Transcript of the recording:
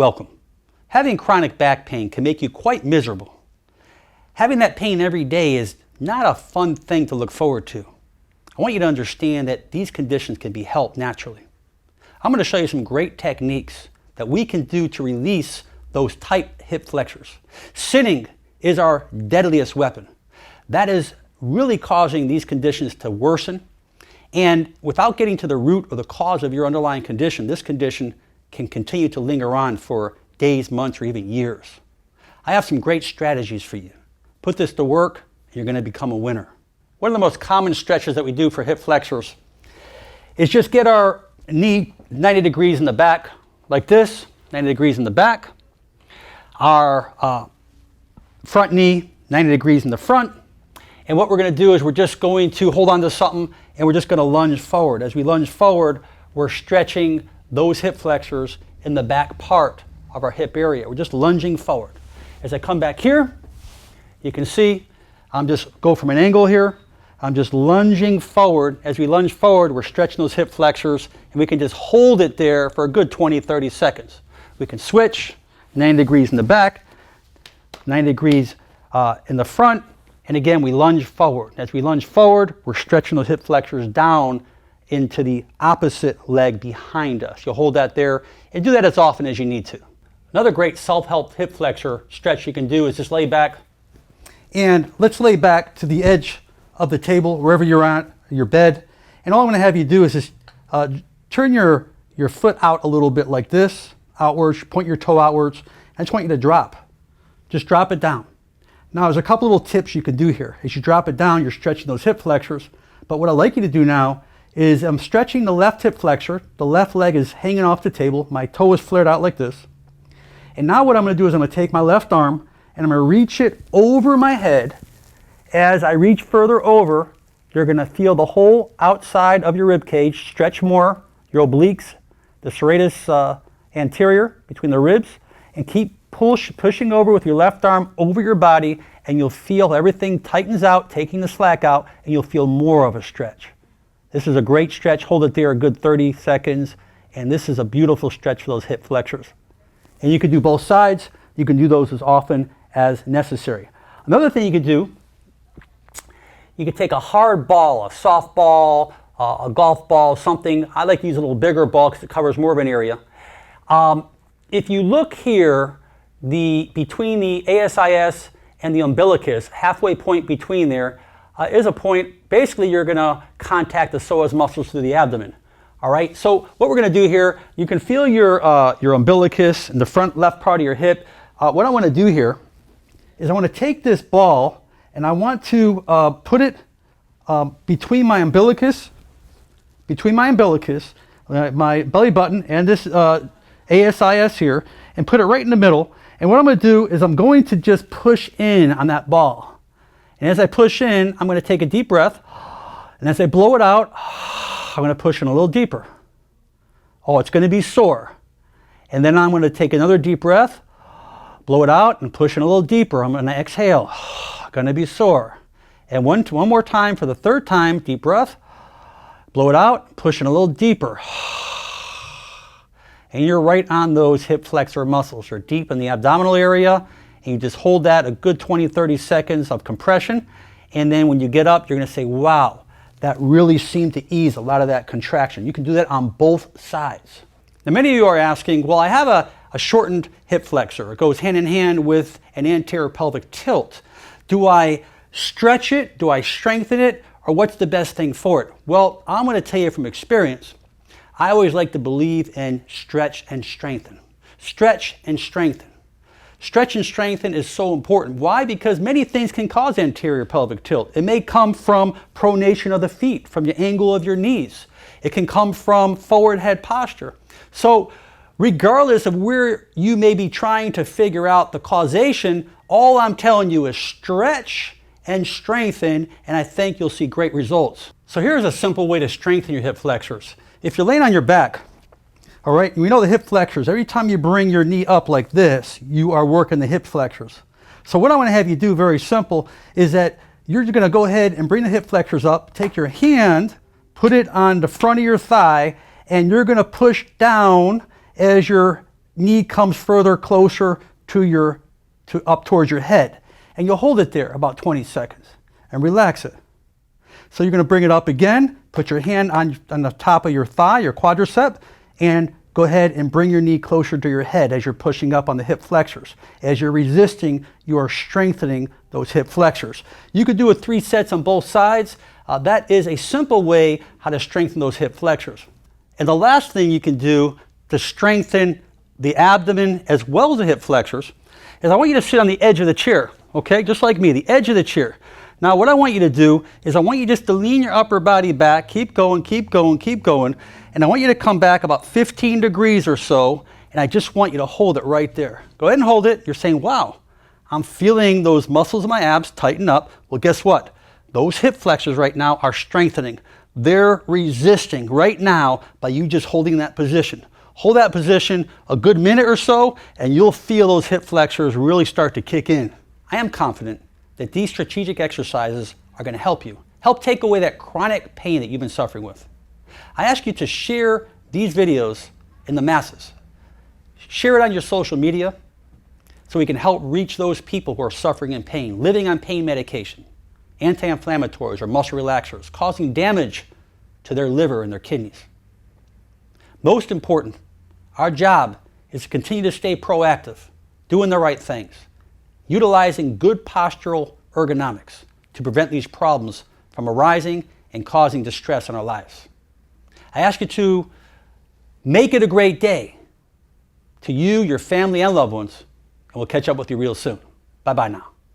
Welcome. Having chronic back pain can make you quite miserable. Having that pain every day is not a fun thing to look forward to. I want you to understand that these conditions can be helped naturally. I'm going to show you some great techniques that we can do to release those tight hip flexors. Sitting is our deadliest weapon. That is really causing these conditions to worsen. And without getting to the root or the cause of your underlying condition, this condition can continue to linger on for days, months, or even years. I have some great strategies for you. Put this to work, and you're going to become a winner. One of the most common stretches that we do for hip flexors is just get our knee 90 degrees in the back, like this, 90 degrees in the back. Our front knee 90 degrees in the front. And what we're going to do is we're just going to hold on to something and we're just going to lunge forward. As we lunge forward, we're stretching those hip flexors in the back part of our hip area. We're just lunging forward. As I come back here, you can see I'm just go from an angle here. I'm just lunging forward. As we lunge forward, we're stretching those hip flexors and we can just hold it there for a good 20, 30 seconds. We can switch 90 degrees in the back, 90 degrees in the front. And again, we lunge forward. As we lunge forward, we're stretching those hip flexors down into the opposite leg behind us. You'll hold that there and do that as often as you need to. Another great self-help hip flexor stretch you can do is just lay back. And let's lay back to the edge of the table, wherever you're at, your bed. And all I'm going to have you do is just turn your foot out a little bit like this, outwards, point your toe outwards. I just want you to drop. Just drop it down. Now, there's a couple little tips you can do here. As you drop it down, you're stretching those hip flexors. But what I'd like you to do now is I'm stretching the left hip flexor. The left leg is hanging off the table. My toe is flared out like this. And now what I'm going to do is I'm going to take my left arm and I'm going to reach it over my head. As I reach further over, you're going to feel the whole outside of your rib cage stretch more, your obliques, the serratus anterior between the ribs, and keep pushing over with your left arm over your body, and you'll feel everything tightens out, taking the slack out, and you'll feel more of a stretch. This is a great stretch. Hold it there a good 30 seconds, and this is a beautiful stretch for those hip flexors. And you can do both sides. You can do those as often as necessary. Another thing you could do, you could take a hard ball, a softball, a golf ball, something. I like to use a little bigger ball because it covers more of an area. If you look here, between the ASIS and the umbilicus, halfway point between there, is a point. Basically, you're going to contact the psoas muscles through the abdomen. All right. So what we're going to do here, you can feel your umbilicus in the front left part of your hip. What I want to do here is I want to take this ball and I want to put it between my umbilicus, my belly button, and this ASIS here, and put it right in the middle. And what I'm going to do is I'm going to just push in on that ball. And as I push in, I'm going to take a deep breath. And as I blow it out, I'm going to push in a little deeper. Oh, it's going to be sore. And then I'm going to take another deep breath, blow it out, and push in a little deeper. I'm going to exhale. Going to be sore. And one more time for the third time, deep breath, blow it out, push in a little deeper. And you're right on those hip flexor muscles. You're deep in the abdominal area, and you just hold that a good 20, 30 seconds of compression. And then when you get up, you're going to say, wow, that really seemed to ease a lot of that contraction. You can do that on both sides. Now, many of you are asking, well, I have a shortened hip flexor. It goes hand in hand with an anterior pelvic tilt. Do I stretch it? Do I strengthen it? Or what's the best thing for it? Well, I'm going to tell you from experience, I always like to believe in stretch and strengthen. Stretch and strengthen. Stretch and strengthen is so important. Why? Because many things can cause anterior pelvic tilt. It may come from pronation of the feet, from the angle of your knees. It can come from forward head posture. So regardless of where you may be trying to figure out the causation, all I'm telling you is stretch and strengthen, and I think you'll see great results. So here's a simple way to strengthen your hip flexors. If you're laying on your back, all right, we know the hip flexors, every time you bring your knee up like this, you are working the hip flexors. So what I want to have you do, very simple, is that you're going to go ahead and bring the hip flexors up, take your hand, put it on the front of your thigh, and you're going to push down as your knee comes further closer to up towards your head. And you'll hold it there about 20 seconds and relax it. So you're going to bring it up again, put your hand on the top of your thigh, your quadricep, and go ahead and bring your knee closer to your head as you're pushing up on the hip flexors. As you're resisting, you are strengthening those hip flexors. You could do it 3 sets on both sides. That is a simple way how to strengthen those hip flexors. And the last thing you can do to strengthen the abdomen as well as the hip flexors is I want you to sit on the edge of the chair, okay? Just like me, the edge of the chair. Now what I want you to do is I want you just to lean your upper body back, keep going, keep going, keep going, and I want you to come back about 15 degrees or so, and I just want you to hold it right there. Go ahead and hold it. You're saying, wow, I'm feeling those muscles in my abs tighten up. Well, guess what? Those hip flexors right now are strengthening. They're resisting right now by you just holding that position. Hold that position a good minute or so, and you'll feel those hip flexors really start to kick in. I am confident that these strategic exercises are going to help take away that chronic pain that you've been suffering with. I ask you to share these videos in the masses. Share it on your social media so we can help reach those people who are suffering in pain, living on pain medication, anti-inflammatories or muscle relaxers, causing damage to their liver and their kidneys. Most important, our job is to continue to stay proactive, doing the right things, utilizing good postural ergonomics to prevent these problems from arising and causing distress in our lives. I ask you to make it a great day to you, your family, and loved ones, and we'll catch up with you real soon. Bye-bye now.